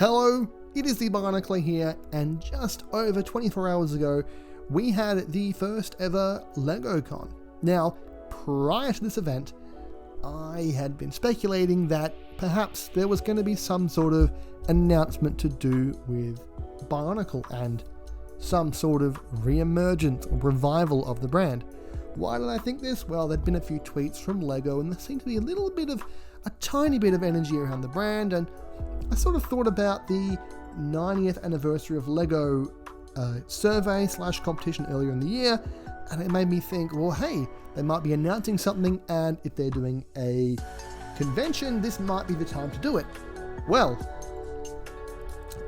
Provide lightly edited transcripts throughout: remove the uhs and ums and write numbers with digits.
Hello, it is the Bionicle here, and just over 24 hours ago, we had the first ever LegoCon. Now, prior to this event, I had been speculating that perhaps there was going to be some sort of announcement to do with Bionicle and some sort of re-emergence or revival of the brand. Why did I think this? Well, there'd been a few tweets from Lego and there seemed to be a tiny bit of energy around the brand, and I sort of thought about the 90th anniversary of Lego survey / competition earlier in the year, and it made me think, well, hey, they might be announcing something, and if they're doing a convention, this might be the time to do it. Well,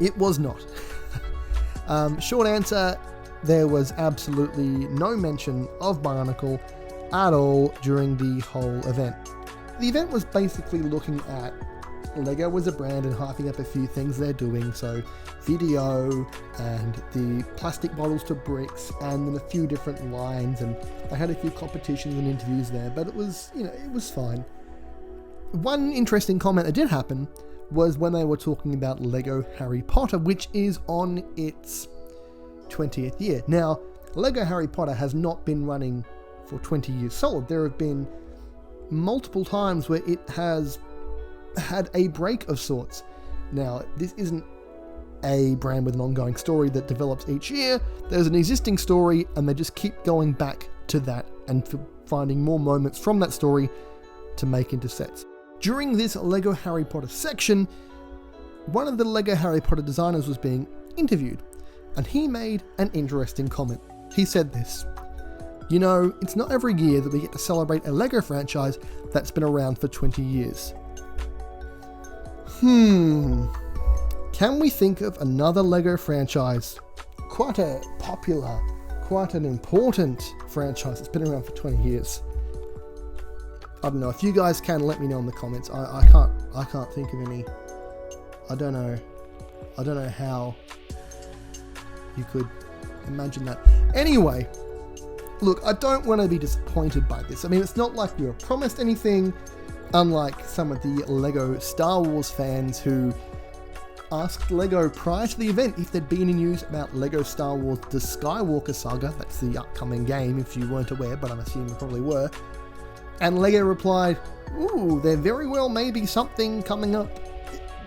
it was not. Short answer, there was absolutely no mention of Bionicle at all during the whole event. The event was basically looking at Lego as a brand and hyping up a few things they're doing, so video and the plastic bottles to bricks and then a few different lines, and they had a few competitions and interviews there, but it was fine. One interesting comment that did happen was when they were talking about Lego Harry Potter, which is on its 20th year. Now, Lego Harry Potter has not been running for 20 years solid. There have been multiple times where it has had a break of sorts. Now, this isn't a brand with an ongoing story that develops each year. There's an existing story and they just keep going back to that and finding more moments from that story to make into sets. During this Lego Harry Potter section, one of the Lego Harry Potter designers was being interviewed, and he made an interesting comment. He said this: "You know, it's not every year that we get to celebrate a Lego franchise that's been around for 20 years. Can we think of another Lego franchise? Quite a popular, quite an important franchise that's been around for 20 years. I don't know. If you guys can, let me know in the comments. I can't think of any. I don't know how you could imagine that. Anyway, look, I don't want to be disappointed by this. I mean, it's not like we were promised anything, unlike some of the Lego Star Wars fans who asked Lego prior to the event if there'd be any news about Lego Star Wars The Skywalker Saga. That's the upcoming game, if you weren't aware, but I'm assuming you probably were. And Lego replied, ooh, there very well may be something coming up.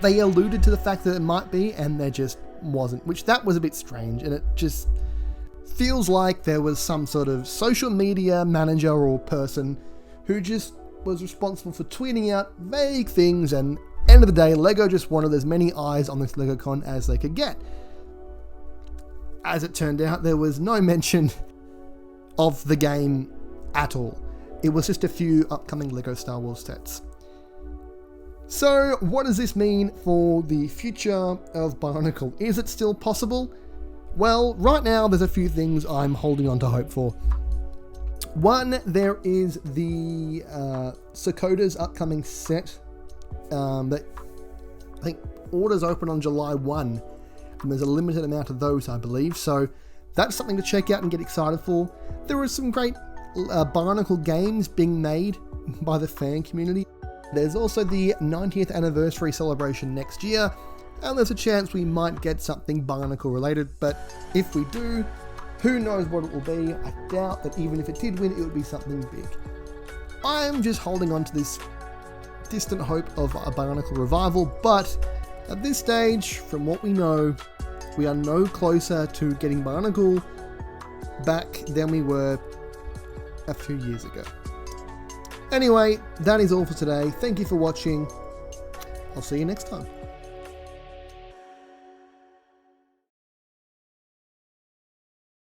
They alluded to the fact that it might be, and there just wasn't, which that was a bit strange, and it just feels like there was some sort of social media manager or person who just was responsible for tweeting out vague things, and end of the day, Lego just wanted as many eyes on this LegoCon as they could get. As it turned out, there was no mention of the game at all. It was just a few upcoming Lego Star Wars sets. So, what does this mean for the future of Bionicle? Is it still possible? Well, right now there's a few things I'm holding on to hope for. One, there is the Sakota's upcoming set that I think orders open on July 1, and there's a limited amount of those, I believe, so that's something to check out and get excited for. There are some great Bionicle games being made by the fan community. There's also the 90th anniversary celebration next year, and there's a chance we might get something Bionicle related, but if we do, who knows what it will be. I doubt that even if it did win, it would be something big. I'm just holding on to this distant hope of a Bionicle revival, but at this stage, from what we know, we are no closer to getting Bionicle back than we were a few years ago. Anyway, that is all for today. Thank you for watching. I'll see you next time.